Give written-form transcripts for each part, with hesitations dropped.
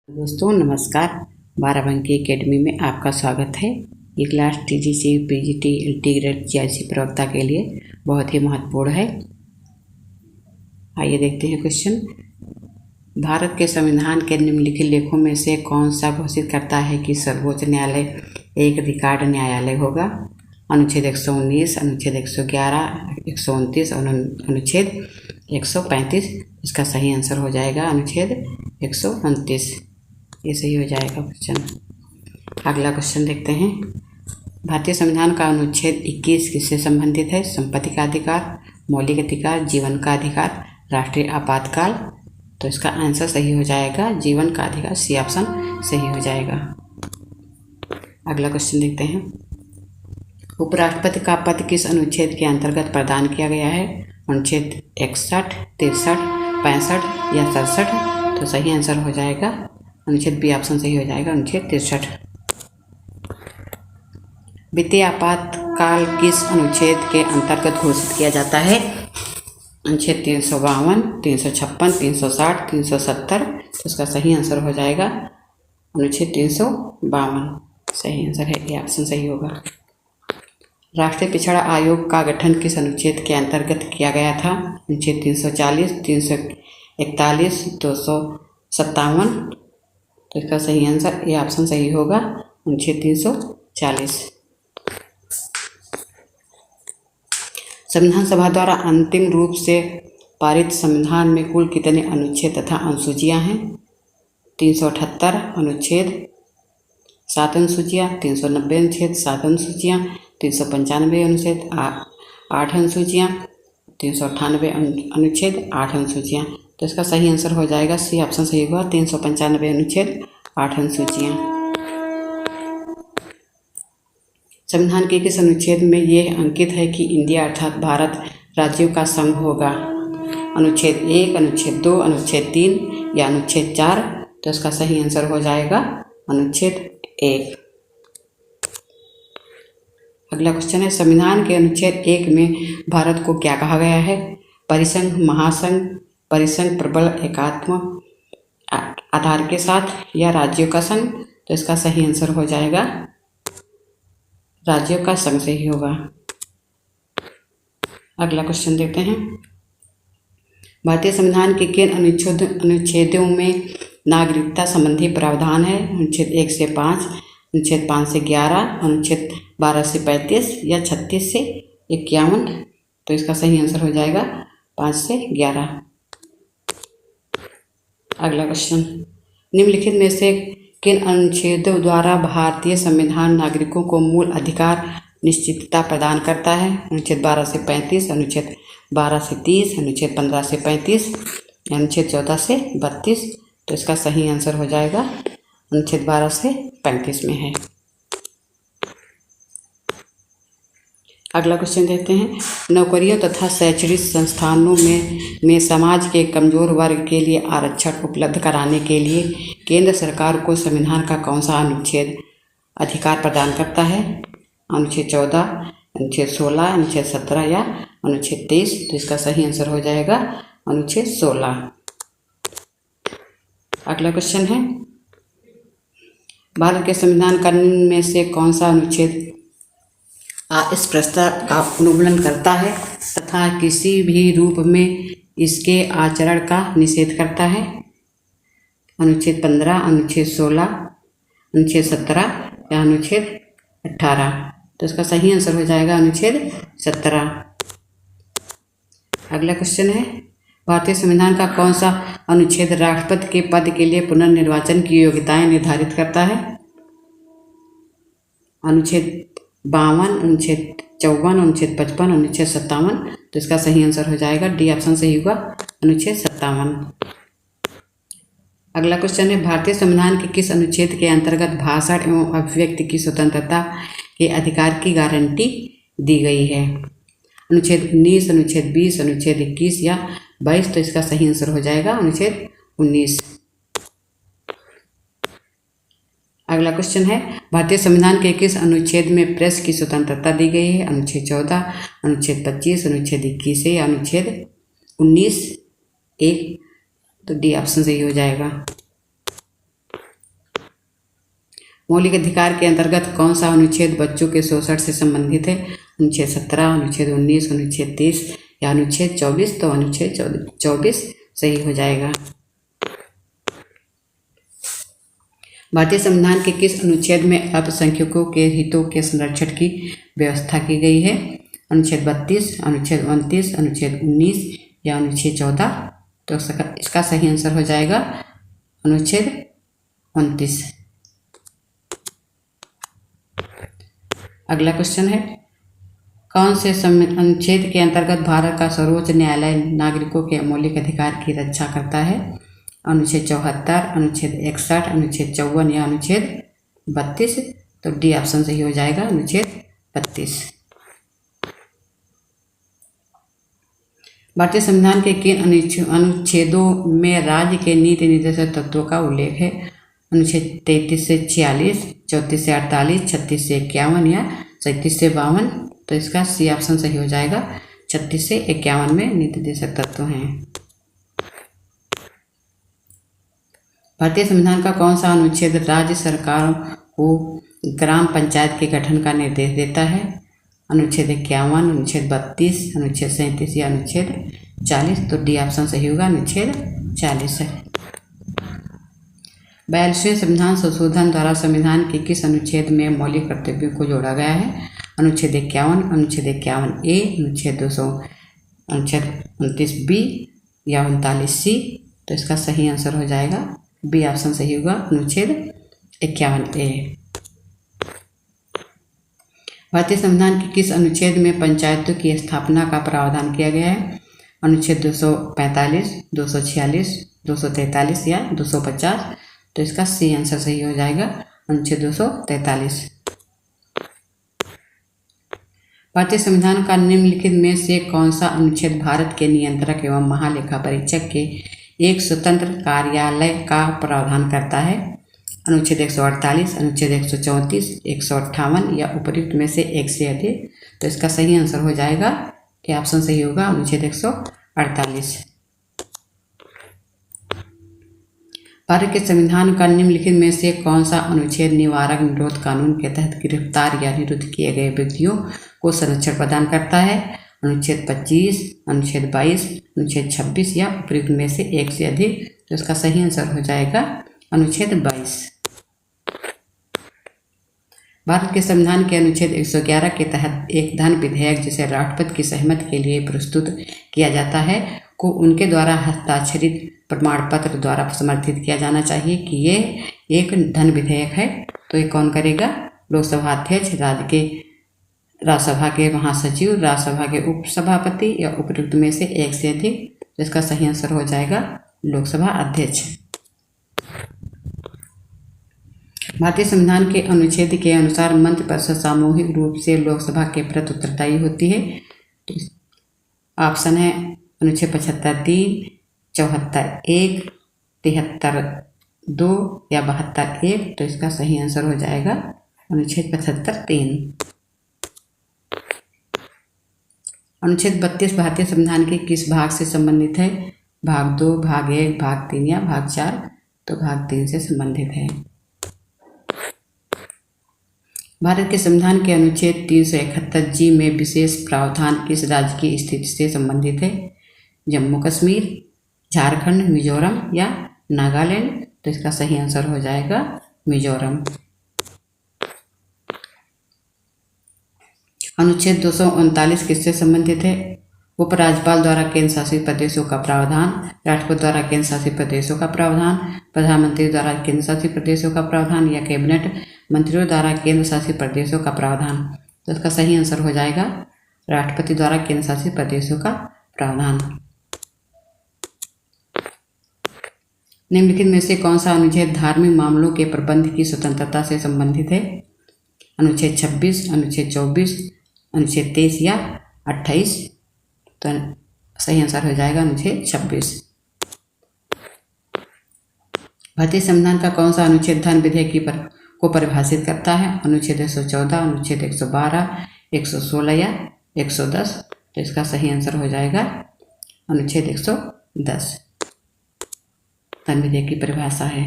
दोस्तों नमस्कार। 12 एकेडमी में आपका स्वागत है। ये class TGC PGT integrated GIC प्रवक्ता के लिए बहुत ही महत्वपूर्ण है। आइए देखते हैं क्वेश्चन। भारत के संविधान के निम्नलिखित लेखों में से कौन सा घोषित करता है कि सर्वोच्च न्यायालय एक रिकॉर्ड न्यायालय होगा? अनुच्छेद 119, अनुच्छेद 111, 129 और अनुच्छेद 135। इसका सही आंसर हो जाएगा अनुच्छेद 129। ये सही हो जाएगा क्वेश्चन। अगला क्वेश्चन देखते हैं। भारतीय संविधान का अनुच्छेद 21 किससे संबंधित है? संपत्ति का अधिकार, मौलिक अधिकार, जीवन का अधिकार, राष्ट्रीय आपातकाल। तो इसका आंसर सही हो जाएगा जीवन का अधिकार। सी ऑप्शन सही हो जाएगा। अगला क्वेश्चन देखते हैं। उपराष्ट्रपति का पद किस अनुच्छेद के अंतर्गत प्रदान किया गया है? अनुच्छेद 61, 63, 65 या 67। तो सही आंसर हो जाएगा अनुच्छेद बी ऑप्शन सही हो जाएगा अनुच्छेद 63। वित्तीय आपातकाल किस अनुच्छेद के अंतर्गत घोषित किया जाता है? अनुच्छेद 352, 356, 360, 370। तो इसका सही आंसर हो जाएगा अनुच्छेद 352। सही आंसर है, ये ऑप्शन सही होगा। राष्ट्रीय पिछड़ा आयोग का गठन किस अनुच्छेद के अंतर्गत किया गया था? अनुच्छेद 340, 341, 257। तो इसका सही आंसर ये ऑप्शन सही होगा अनुच्छेद 340। संविधान सभा द्वारा अंतिम रूप से पारित संविधान में कुल कितने अनुच्छेद तथा अनुसूचियां हैं? 378 अनुच्छेद, 7 अनुसूचियां, 390 अनुच्छेद, 7 अनुसूचियां, 395 अनुच्छेद, 8 अनुसूचियां, 398 अनुच्छेद, 8 अनुसूचियां। तो इसका सही आंसर हो जाएगा सी ऑप्शन सही होगा 395 अनुच्छेद, 8 अनुसूचियां। संविधान के किस अनुच्छेद में यह अंकित है कि इंडिया अर्थात भारत राज्यों का संघ होगा? अनुच्छेद 1, अनुच्छेद 2, अनुच्छेद 3 या अनुच्छेद 4। तो इसका सही आंसर हो जाएगा अनुच्छेद 1। अगला क्वेश्चन है। संविधान के अनुच्छेद 1 में भारत को क्या कहा गया है? परिसंघ, महासंघ, परिसंघ प्रबल एकात्म आधार के साथ या राज्यों का संघ। तो इसका सही आंसर हो जाएगा राज्यों का संघ सही होगा। अगला क्वेश्चन देखते हैं। भारतीय संविधान के किन अनुच्छेदों में नागरिकता संबंधी प्रावधान है? अनुच्छेद 1 से 5, अनुच्छेद 5 से 11, अनुच्छेद 12 से 35 या 36 से 51। तो इसका सही आंसर हो जाएगा 5 से 11। अगला क्वेश्चन। निम्नलिखित में से किन अनुच्छेदों द्वारा भारतीय संविधान नागरिकों को मूल अधिकार निश्चितता प्रदान करता है? अनुच्छेद 12 से 35, अनुच्छेद 12 से 30, अनुच्छेद 15 से 35, अनुच्छेद 14 से 32। तो इसका सही आंसर हो जाएगा अनुच्छेद 12 से 35 में है। अगला क्वेश्चन देखते हैं। नौकरियों तथा शैक्षणिक संस्थानों में समाज के कमजोर वर्ग के लिए आरक्षण उपलब्ध कराने के लिए केंद्र सरकार को संविधान का कौन सा अनुच्छेद अधिकार प्रदान करता है? अनुच्छेद 14, अनुच्छेद 16, अनुच्छेद 17 या अनुच्छेद 23। तो इसका सही आंसर हो जाएगा अनुच्छेद 16। अगला क्वेश्चन है। भारत के संविधान कानून में से कौन सा अनुच्छेद इस प्रस्ताव का उल्लंघन करता है तथा किसी भी रूप में इसके आचरण का निषेध करता है? अनुच्छेद 15, अनुच्छेद 16, अनुच्छेद 17 या अनुच्छेद 18। तो इसका सही आंसर हो जाएगा अनुच्छेद 17। अगला क्वेश्चन है। भारतीय संविधान का कौन सा अनुच्छेद राष्ट्रपति के पद के लिए पुनर्निर्वाचन की योग्यताएं निर्धारित करता है? अनुच्छेद 52, अनुच्छेद 54, अनुच्छेद 55, अनुच्छेद 57। तो इसका सही आंसर हो जाएगा डी ऑप्शन सही होगा अनुच्छेद 57। अगला क्वेश्चन है। भारतीय संविधान के किस अनुच्छेद के अंतर्गत भाषण एवं अभिव्यक्ति की स्वतंत्रता के अधिकार की गारंटी दी गई है? अनुच्छेद 19, अनुच्छेद 20, अनुच्छेद 21 या 22। तो इसका सही आंसर हो जाएगा अनुच्छेद 19। अगला क्वेश्चन है। भारतीय संविधान के किस अनुच्छेद में प्रेस की स्वतंत्रता दी गई है? अनुच्छेद 14, अनुच्छेद 25, अनुच्छेद 21 या अनुच्छेद 19 1। तो डी ऑप्शन सही हो जाएगा। मौलिक अधिकार के अंतर्गत कौन सा अनुच्छेद बच्चों के शोषण से संबंधित है? अनुच्छेद 17, अनुच्छेद 19, अनुच्छेद 30 या अनुच्छेद 24? तो अनुच्छेद 24 सही हो जाएगा। भारतीय संविधान के किस अनुच्छेद में अल्पसंख्यकों के हितों के संरक्षण की व्यवस्था की गई है? अनुच्छेद 32, अनुच्छेद 29, अनुच्छेद 19 या अनुच्छेद 14? तो इसका सही आंसर हो जाएगा अनुच्छेद 29। अगला क्वेश्चन है, कौन से अनुच्छेद के अंतर्गत भारत का सर्वोच्च न्यायालय नागरिकों के मौलिक अधिकार की रक्षा करता है? अनुच्छेद 74, अनुच्छेद 61, अनुच्छेद 54 या अनुच्छेद 32? तो डी ऑप्शन सही हो जाएगा, अनुच्छेद 32। भारतीय संविधान के किन अनुच्छेदों में राज्य के नीति निर्देशक तत्वों का उल्लेख है? अनुच्छेद 33 से 46, 34 से 48, 36 से 51 या 37 से 52? तो इसका सी ऑप्शन सही हो जाएगा, 36 से 51 में नीति निर्देशक तत्व हैं। भारतीय संविधान का कौन सा अनुच्छेद राज्य सरकारों को ग्राम पंचायत के गठन का निर्देश देता है? अनुच्छेद 51, अनुच्छेद 32, अनुच्छेद 37 या अनुच्छेद 40? तो डी ऑप्शन सही होगा, अनुच्छेद 40 है। 42वें संविधान संशोधन द्वारा संविधान के किस अनुच्छेद में मौलिक कर्तव्यों को जोड़ा गया है? अनुच्छेद 51, अनुच्छेद 51A, अनुच्छेद 200, अनुच्छेद 29B या 39C? तो इसका सही आंसर हो जाएगा बी ऑप्शन सही होगा, अनुच्छेद 51A। भारतीय संविधान के किस अनुच्छेद में पंचायतों की स्थापना का प्रावधान किया गया है? अनुच्छेद 245, 246, 243 या 250? तो इसका सी आंसर सही हो जाएगा, अनुच्छेद 243। भारतीय संविधान का निम्नलिखित में से कौन सा अनुच्छेद भारत के नियंत्रक एवं महालेखा परीक्षक के एक स्वतंत्र कार्यालय का प्रावधान करता है? अनुच्छेद 148, अनुच्छेद 134, 158 या उपर्युक्त में से एक से अधिक? तो इसका सही आंसर हो जाएगा कि ऑप्शन सही होगा, अनुच्छेद 148। भारत के संविधान का निम्नलिखित में से कौन सा अनुच्छेद निवारक निरोध कानून के तहत गिरफ्तार या निरुद्ध किए गए व्यक्तियों को संरक्षण प्रदान करता है? अनुच्छेद 25, अनुच्छेद 22, अनुच्छेद 26 या उपर्युक्त में से एक से अधिक? तो इसका सही आंसर हो जाएगा अनुच्छेद 22। भारत के संविधान के अनुच्छेद 111 के तहत एक धन विधेयक जिसे राष्ट्रपति की सहमति के लिए प्रस्तुत किया जाता है को उनके द्वारा हस्ताक्षरित प्रमाण पत्र द्वारा समर्थित किया जाना चाहिए कि ये एक धन विधेयक है। तो ये कौन करेगा? लोकसभा अध्यक्ष, राज्यसभा के महासचिव, राज्यसभा के उपसभापति या उपर्युक्त में से एक से अधिक? तो इसका सही आंसर हो जाएगा लोकसभा अध्यक्ष। भारतीय संविधान के अनुच्छेद के अनुसार मंत्रिपरिषद सामूहिक रूप से लोकसभा के प्रति उत्तरदायी होती है। तो ऑप्शन है अनुच्छेद 75(3), 74(1), 73(2) या 72(1). तो इसका सही आंसर हो जाएगा अनुच्छेद 75(3). अनुच्छेद 32 भारतीय संविधान के किस भाग से संबंधित है? भाग 2, भाग 1, भाग 3 या भाग 4? तो भाग 3 से संबंधित है। भारत के संविधान के अनुच्छेद 371G में विशेष प्रावधान किस राज्य की स्थिति से संबंधित है? जम्मू कश्मीर, झारखंड, मिजोरम या नागालैंड? तो इसका सही आंसर हो जाएगा मिजोरम। अनुच्छेद 239 किससे संबंधित है? उपराज्यपाल द्वारा केंद्र शासित प्रदेशों का प्रावधान, राष्ट्रपति द्वारा केंद्र शासित प्रदेशों का प्रावधान, प्रधानमंत्री द्वारा केंद्र शासित प्रदेशों का प्रावधान या कैबिनेट मंत्रियों द्वारा केंद्र शासित प्रदेशों का प्रावधान? तो इसका सही आंसर हो जाएगा राष्ट्रपति द्वारा केंद्र शासित प्रदेशों का प्रावधान। निम्नलिखित में से कौन सा अनुच्छेद धार्मिक मामलों के प्रबंध की स्वतंत्रता से संबंधित है? अनुच्छेद 26, अनुच्छेद 24, अनुच्छेद 23 या 28? तो सही आंसर हो जाएगा अनुच्छेद 26। भारतीय संविधान का कौन सा अनुच्छेद धन विधेयक को परिभाषित करता है? अनुच्छेद 114, अनुच्छेद 112, 116 या 110? तो इसका सही आंसर हो जाएगा अनुच्छेद 110। धन विधेयक की परिभाषा है।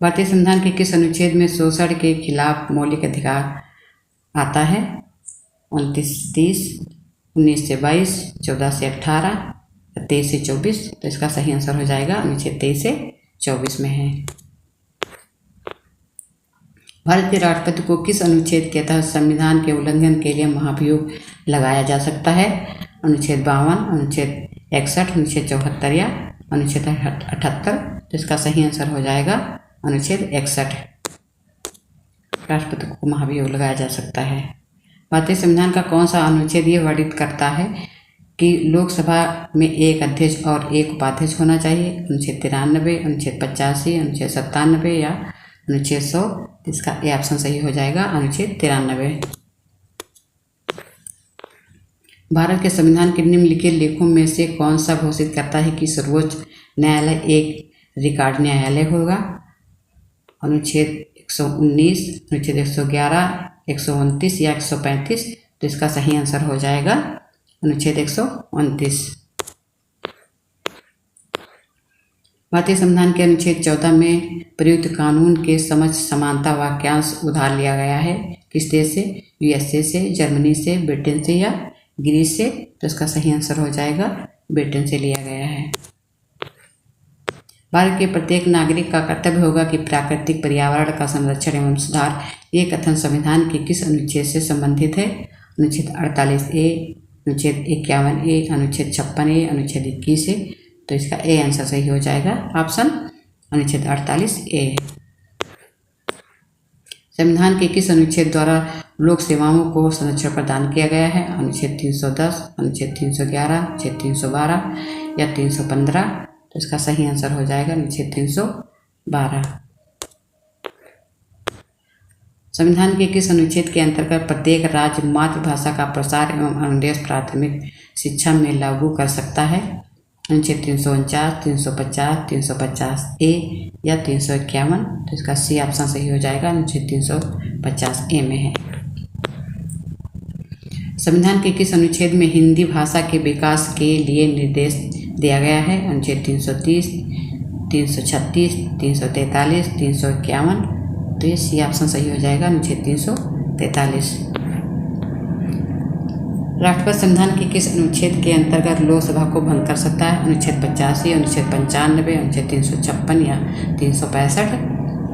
भारतीय संविधान के किस अनुच्छेद में शोषण के खिलाफ मौलिक अधिकार आता है? 29-30, 19 से 22, 14 से 18, 23 से 24। तो इसका सही आंसर हो जाएगा अनुच्छेद 23 से 24 में है। भारत के राष्ट्रपति को किस अनुच्छेद के तहत संविधान के उल्लंघन के लिए महाभियोग लगाया जा सकता है? अनुच्छेद 52, अनुच्छेद 61, अनुच्छेद 74 या अनुच्छेद 78। तो इसका सही आंसर हो जाएगा अनुच्छेद 61। राष्ट्रपति को महाभियोग लगाया जा सकता है। भारतीय संविधान का कौन सा अनुच्छेद ये वर्णित करता है कि लोकसभा में एक अध्यक्ष और एक उपाध्यक्ष होना चाहिए? अनुच्छेद 93, अनुच्छेद 85, अनुच्छेद 97 या अनुच्छेद 100। इसका ए ऑप्शन सही हो जाएगा अनुच्छेद 93। भारत के संविधान के निम्नलिखित लेखों में से कौन सा घोषित करता है कि सर्वोच्च न्यायालय एक रिकॉर्ड न्यायालय होगा? अनुच्छेद 119, अनुच्छेद 111, 129 या 135। तो इसका सही आंसर हो जाएगा अनुच्छेद 129। भारतीय संविधान के अनुच्छेद 14 में प्रयुक्त कानून के समक्ष समानता वाक्यांश उधार लिया गया है? किस देश से? यूएसए से, जर्मनी से, ब्रिटेन से या ग्रीस से? तो इसका सही आंसर हो जाएगा ब्रिटेन से लिया गया है। भारत के प्रत्येक नागरिक का कर्तव्य होगा कि प्राकृतिक पर्यावरण का संरक्षण एवं सुधार। ये कथन संविधान के किस अनुच्छेद से संबंधित है? अनुच्छेद 48A, अनुच्छेद 51A, अनुच्छेद 56A, अनुच्छेद 21 है। तो इसका ए आंसर सही हो जाएगा ऑप्शन अनुच्छेद 48A। संविधान के किस अनुच्छेद द्वारा लोक सेवाओं को संरक्षण प्रदान किया गया है? अनुच्छेद 310, अनुच्छेद 311, अनुच्छेद 312 या 315। तो इसका सही आंसर हो जाएगा अनुच्छेद 312। संविधान के किस अनुच्छेद के अंतर्गत प्रत्येक राज्य मातृभाषा का प्रसार एवं अनुदेश प्राथमिक शिक्षा में लागू कर सकता है? अनुच्छेद 349, 350, 350A या 351। तो इसका सी ऑप्शन सही हो जाएगा अनुच्छेद 350A में है। संविधान के किस अनुच्छेद में हिंदी भाषा के विकास के लिए निर्देश दिया गया है? अनुच्छेद 330, 336, 343, 351। तो ये सी ऑप्शन सही हो जाएगा अनुच्छेद 343। राष्ट्रपति संविधान के किस अनुच्छेद के अंतर्गत लोकसभा को भंग कर सकता है? अनुच्छेद 85, अनुच्छेद 95, अनुच्छेद 356 या 365।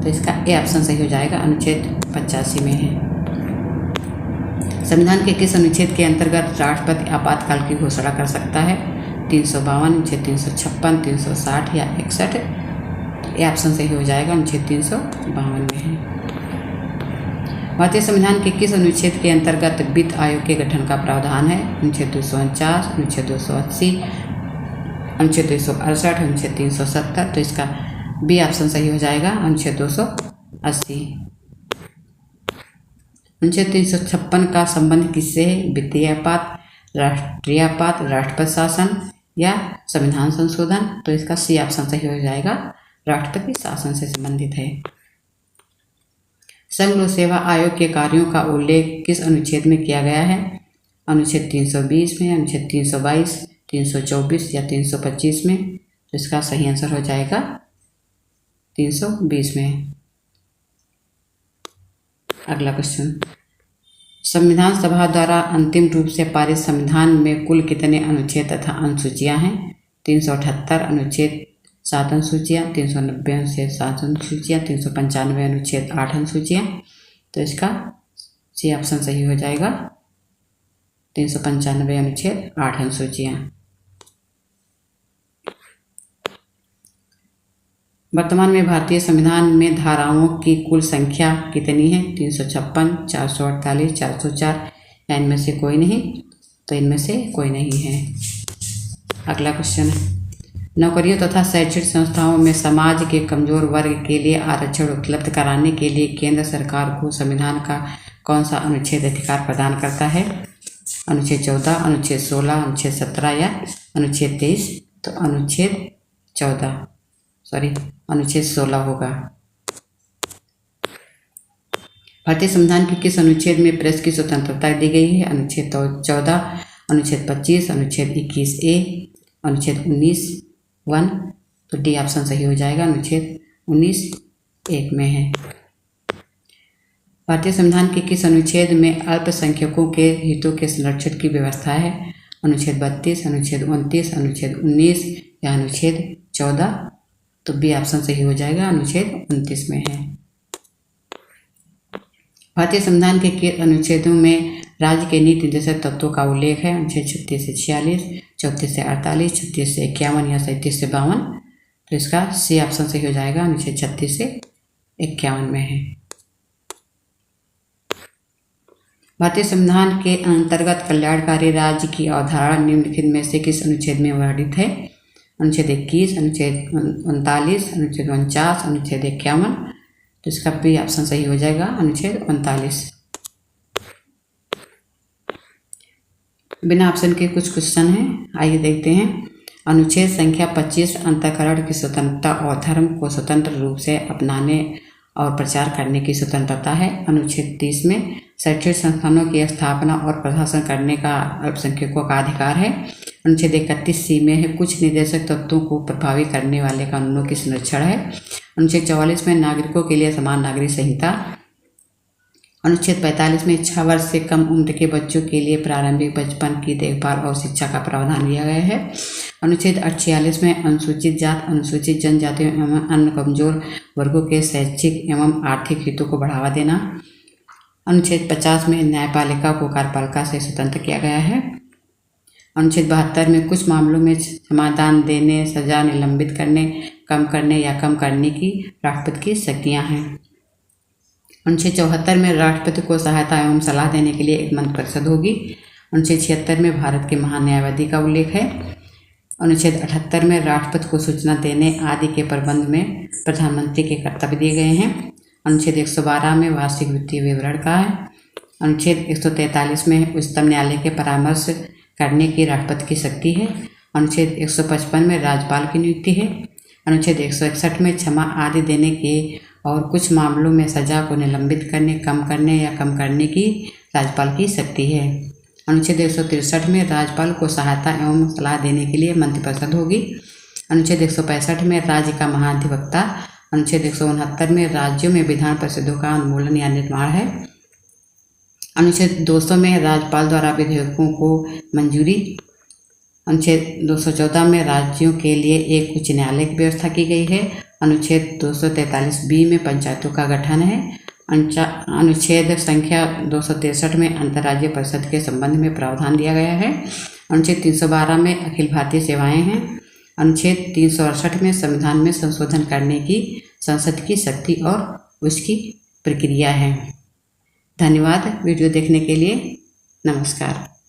तो इसका ए ऑप्शन सही हो जाएगा अनुच्छेद 85 में है। संविधान के किस अनुच्छेद के अंतर्गत राष्ट्रपति आपातकाल की घोषणा कर सकता है? 352, अनुच्छेद 356, 360 या 61। ए ऑप्शन सही हो जाएगा अनुच्छेद 352 में है। भारतीय संविधान के किस अनुच्छेद के अंतर्गत वित्त आयोग के गठन का प्रावधान है? अनुच्छेद 249, अनुच्छेद 280, अनुच्छेद 268, अनुच्छेद 370। तो इसका बी ऑप्शन सही हो जाएगा अनुच्छेद 280। अनुच्छेद 356 का संबंध किससे है? वित्तीय आपात, राष्ट्रीय आपात, राष्ट्रपति शासन या संविधान संशोधन। तो इसका सी ऑप्शन सही हो जाएगा राष्ट्रपति शासन से संबंधित है। संघ लोक सेवा आयोग के कार्यों का उल्लेख किस अनुच्छेद में किया गया है? अनुच्छेद 320 में, अनुच्छेद 322, 324 या 325 में। तो इसका सही आंसर हो जाएगा 320 में। अगला क्वेश्चन, संविधान सभा द्वारा अंतिम रूप से पारित संविधान में कुल कितने अनुच्छेद तथा अनुसूचियां हैं? 378 अनुच्छेद 7 अनुसूचियाँ, 390 अनुच्छेद 7 अनुसूचियाँ, 395 अनुच्छेद 8 अनुसूचियाँ। तो इसका सी ऑप्शन सही हो जाएगा 395 अनुच्छेद 8 अनुसूचियाँ। वर्तमान में भारतीय संविधान में धाराओं की कुल संख्या कितनी है? 356, 448, 404 या इनमें से कोई नहीं? तो इनमें से कोई नहीं है। अगला क्वेश्चन है, नौकरियों तथा शैक्षणिक संस्थाओं में समाज के कमजोर वर्ग के लिए आरक्षण उपलब्ध कराने के लिए केंद्र सरकार को संविधान का कौन सा अनुच्छेद अधिकार प्रदान करता है? अनुच्छेद 14, अनुच्छेद 16, अनुच्छेद 17 या अनुच्छेद 23। तो अनुच्छेद 16 होगा। भारतीय संविधान के किस अनुच्छेद में प्रेस की स्वतंत्रता दी गई है? अनुच्छेद 14, अनुच्छेद 25, अनुच्छेद 21A, अनुच्छेद 19(1). तो डी ऑप्शन सही हो जाएगा अनुच्छेद 19(1). 1 में है। भारतीय संविधान के किस अनुच्छेद में अल्पसंख्यकों के हितों के संरक्षण की व्यवस्था है? अनुच्छेद 32, अनुच्छेद 29, अनुच्छेद 19 या अनुच्छेद 14? तो बी ऑप्शन सही हो जाएगा, अनुच्छेद 29 में है। भारतीय संविधान के अनुच्छेदों में राज्य के नीति निर्देशक तत्वों का उल्लेख है? अनुच्छेद 36 से 46, 34 से 48, 36 से 51 या 37 से 52? तो इसका सी ऑप्शन सही हो जाएगा, अनुच्छेद 36 से 51 में है। भारतीय संविधान के अंतर्गत कल्याणकारी राज्य की अवधारणा निम्नलिखित में से किस अनुच्छेद में वर्णित है? अनुच्छेद 21, अनुच्छेद 39, अनुच्छेद 49, अनुच्छेद 51? तो इसका भी ऑप्शन सही हो जाएगा, अनुच्छेद 39। बिना ऑप्शन के कुछ क्वेश्चन हैं, आइए देखते हैं। अनुच्छेद संख्या 25 अंतःकरण की स्वतंत्रता और धर्म को स्वतंत्र रूप से अपनाने और प्रचार करने की स्वतंत्रता है। अनुच्छेद 30 में शैक्षणिक संस्थानों की स्थापना और प्रशासन करने का अल्पसंख्यकों का अधिकार है। अनुच्छेद 31C में है कुछ निर्देशक तत्वों को प्रभावी करने वाले कानूनों की संरक्षण है। अनुच्छेद 44 में नागरिकों के लिए समान नागरिक संहिता। अनुच्छेद 45 में 6 वर्ष से कम उम्र के बच्चों के लिए प्रारंभिक बचपन की देखभाल और शिक्षा का प्रावधान किया गया है। अनुच्छेद 48 में अनुसूचित जात, अनुसूचित जनजाति एवं अन्य कमजोर वर्गों के शैक्षिक एवं आर्थिक हितों को बढ़ावा देना। अनुच्छेद 50 में न्यायपालिका को कार्यपालिका से स्वतंत्र किया गया है। अनुच्छेद 72 में कुछ मामलों में समाधान देने, सजा निलंबित करने, कम करने या कम करने की राष्ट्रपति की शक्तियाँ हैं। अनुच्छेद 74 में राष्ट्रपति को सहायता एवं सलाह देने के लिए एक मंत्रिपरिषद होगी। अनुच्छेद 76 में भारत के महान्यायवादी का उल्लेख है। अनुच्छेद 78 में राष्ट्रपति को सूचना देने आदि के प्रबंध में प्रधानमंत्री के कर्तव्य दिए गए हैं। अनुच्छेद 112 में वार्षिक वित्तीय विवरण का है। अनुच्छेद 143 में उच्चतम न्यायालय के परामर्श करने की राष्ट्रपति की शक्ति है। अनुच्छेद 155 में राज्यपाल की नियुक्ति है। अनुच्छेद 161 में क्षमा आदि देने के और कुछ मामलों में सजा को निलंबित करने, कम करने या कम करने की राज्यपाल की शक्ति है। अनुच्छेद 163 में राज्यपाल को सहायता एवं सलाह देने के लिए मंत्रिपरिषद होगी। अनुच्छेद 165 में राज्य का महाधिवक्ता। अनुच्छेद 169 में राज्यों में विधान परिषदों का अनुमोदन या निर्माण है। अनुच्छेद 200 में राज्यपाल द्वारा विधेयकों को मंजूरी। अनुच्छेद 214 में राज्यों के लिए एक उच्च न्यायालय की व्यवस्था की गई है। अनुच्छेद 243B में पंचायतों का गठन है। अनुच्छेद संख्या 263 में अंतर्राज्यीय परिषद के संबंध में प्रावधान दिया गया है। अनुच्छेद 312 में अखिल भारतीय सेवाएं हैं। अनुच्छेद 368 में संविधान में संशोधन करने की संसद की शक्ति और उसकी प्रक्रिया है। धन्यवाद वीडियो देखने के लिए। नमस्कार।